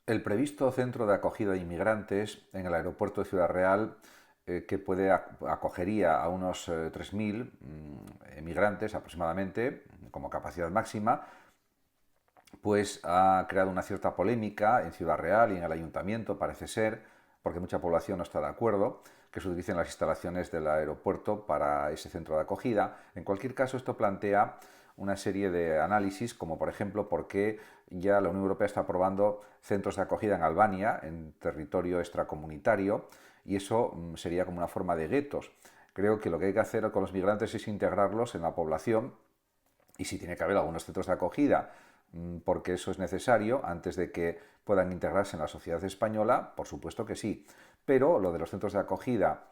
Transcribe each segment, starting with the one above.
El previsto centro de acogida de inmigrantes en el aeropuerto de Ciudad Real, que acogería a unos 3.000 emigrantes aproximadamente, como capacidad máxima, pues ha creado una cierta polémica en Ciudad Real y en el ayuntamiento, parece ser, porque mucha población no está de acuerdo que se utilicen las instalaciones del aeropuerto para ese centro de acogida. En cualquier caso, esto plantea una serie de análisis, como por ejemplo por qué ya la Unión Europea está aprobando centros de acogida en Albania, en territorio extracomunitario, y eso sería como una forma de guetos. Creo que lo que hay que hacer con los migrantes es integrarlos en la población y si tiene que haber algunos centros de acogida porque eso es necesario antes de que puedan integrarse en la sociedad española, por supuesto que sí. Pero lo de los centros de acogida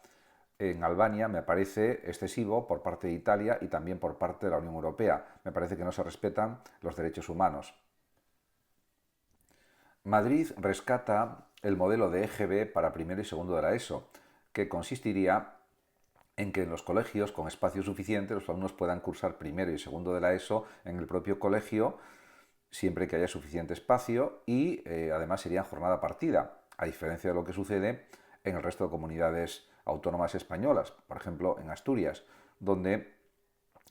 en Albania me parece excesivo por parte de Italia y también por parte de la Unión Europea. Me parece que no se respetan los derechos humanos. Madrid rescata el modelo de EGB para primero y segundo de la ESO, que consistiría en que en los colegios con espacio suficiente los alumnos puedan cursar primero y segundo de la ESO en el propio colegio siempre que haya suficiente espacio y además sería en jornada partida, a diferencia de lo que sucede en el resto de comunidades autónomas españolas, por ejemplo en Asturias, donde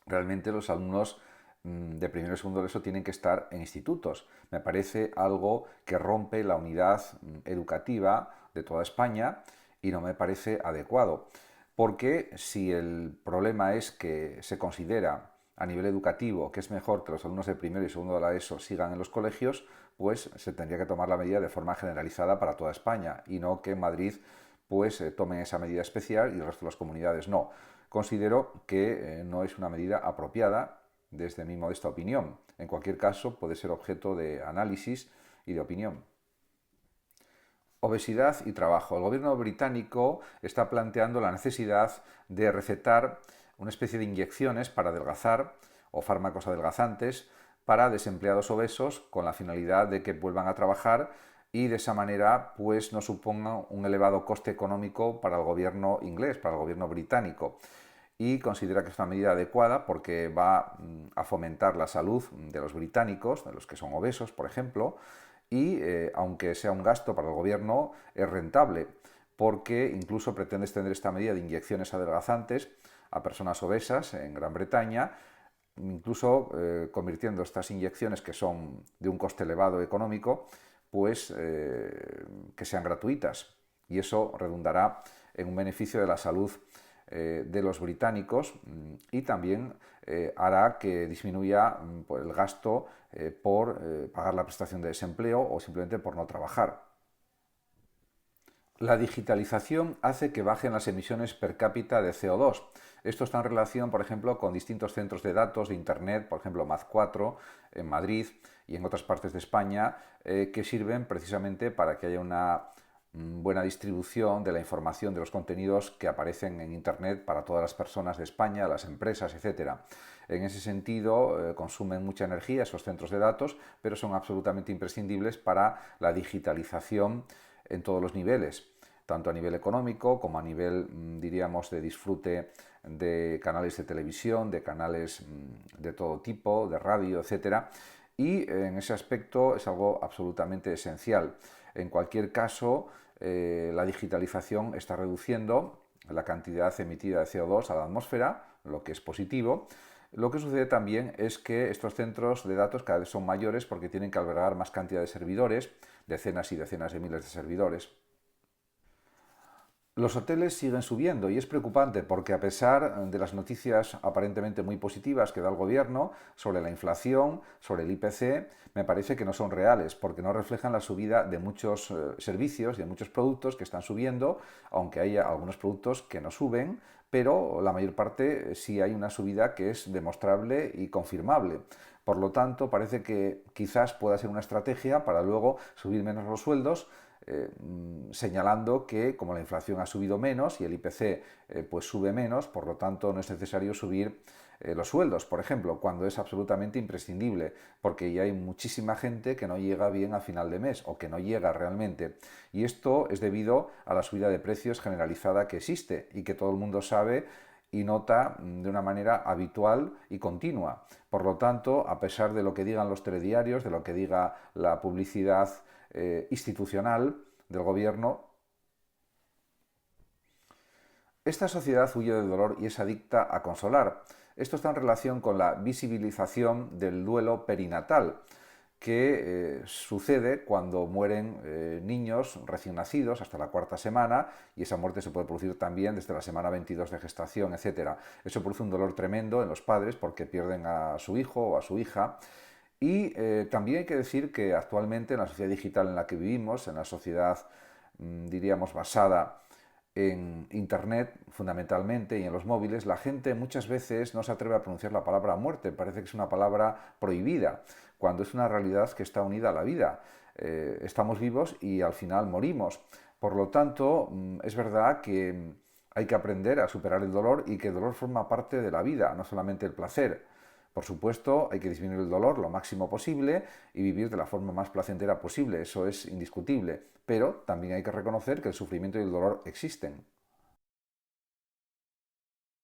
realmente los alumnos de primero y segundo de eso tienen que estar en institutos. Me parece algo que rompe la unidad educativa de toda España y no me parece adecuado. Porque si el problema es que se considera a nivel educativo que es mejor que los alumnos de primero y segundo de la ESO sigan en los colegios, pues se tendría que tomar la medida de forma generalizada para toda España y no que en Madrid pues tomen esa medida especial y el resto de las comunidades no. Considero que no es una medida apropiada desde mi modesta opinión. En cualquier caso, puede ser objeto de análisis y de opinión. Obesidad y trabajo. El gobierno británico está planteando la necesidad de recetar una especie de inyecciones para adelgazar o fármacos adelgazantes para desempleados obesos con la finalidad de que vuelvan a trabajar y de esa manera pues no suponga un elevado coste económico para el gobierno inglés, para el gobierno británico. Y considera que es una medida adecuada porque va a fomentar la salud de los británicos, de los que son obesos, por ejemplo, y aunque sea un gasto para el gobierno, es rentable porque incluso pretende extender esta medida de inyecciones adelgazantes a personas obesas en Gran Bretaña, incluso convirtiendo estas inyecciones que son de un coste elevado económico, pues que sean gratuitas. Y eso redundará en un beneficio de la salud de los británicos y también hará que disminuya el gasto por pagar la prestación de desempleo o simplemente por no trabajar. La digitalización hace que bajen las emisiones per cápita de CO2. Esto está en relación, por ejemplo, con distintos centros de datos de Internet, por ejemplo, Maz4 en Madrid y en otras partes de España, que sirven precisamente para que haya una buena distribución de la información de los contenidos que aparecen en Internet para todas las personas de España, las empresas, etcétera. En ese sentido, consumen mucha energía esos centros de datos, pero son absolutamente imprescindibles para la digitalización en todos los niveles, tanto a nivel económico como a nivel, diríamos, de disfrute de canales de televisión, de canales de todo tipo, de radio, etcétera. Y en ese aspecto es algo absolutamente esencial. En cualquier caso, la digitalización está reduciendo la cantidad emitida de CO2 a la atmósfera, lo que es positivo. Lo que sucede también es que estos centros de datos cada vez son mayores porque tienen que albergar más cantidad de servidores, decenas y decenas de miles de servidores. Los hoteles siguen subiendo y es preocupante porque a pesar de las noticias aparentemente muy positivas que da el gobierno sobre la inflación, sobre el IPC, me parece que no son reales porque no reflejan la subida de muchos servicios y de muchos productos que están subiendo, aunque haya algunos productos que no suben, pero la mayor parte sí hay una subida que es demostrable y confirmable. Por lo tanto, parece que quizás pueda ser una estrategia para luego subir menos los sueldos, señalando que como la inflación ha subido menos y el IPC pues sube menos, por lo tanto no es necesario subir los sueldos, por ejemplo, cuando es absolutamente imprescindible, porque ya hay muchísima gente que no llega bien a final de mes o que no llega realmente. Y esto es debido a la subida de precios generalizada que existe y que todo el mundo sabe y nota de una manera habitual y continua. Por lo tanto, a pesar de lo que digan los telediarios, de lo que diga la publicidad institucional del gobierno, esta sociedad huye del dolor y es adicta a consolar. Esto está en relación con la visibilización del duelo perinatal, que sucede cuando mueren niños recién nacidos hasta la cuarta semana, y esa muerte se puede producir también desde la semana 22 de gestación, etc. Eso produce un dolor tremendo en los padres porque pierden a su hijo o a su hija. Y también hay que decir que actualmente en la sociedad digital en la que vivimos, en la sociedad, diríamos, basada en Internet fundamentalmente y en los móviles, la gente muchas veces no se atreve a pronunciar la palabra muerte, parece que es una palabra prohibida, cuando es una realidad que está unida a la vida. Estamos vivos y al final morimos. Por lo tanto, es verdad que hay que aprender a superar el dolor y que el dolor forma parte de la vida, no solamente el placer. Por supuesto, hay que disminuir el dolor lo máximo posible y vivir de la forma más placentera posible, eso es indiscutible, pero también hay que reconocer que el sufrimiento y el dolor existen.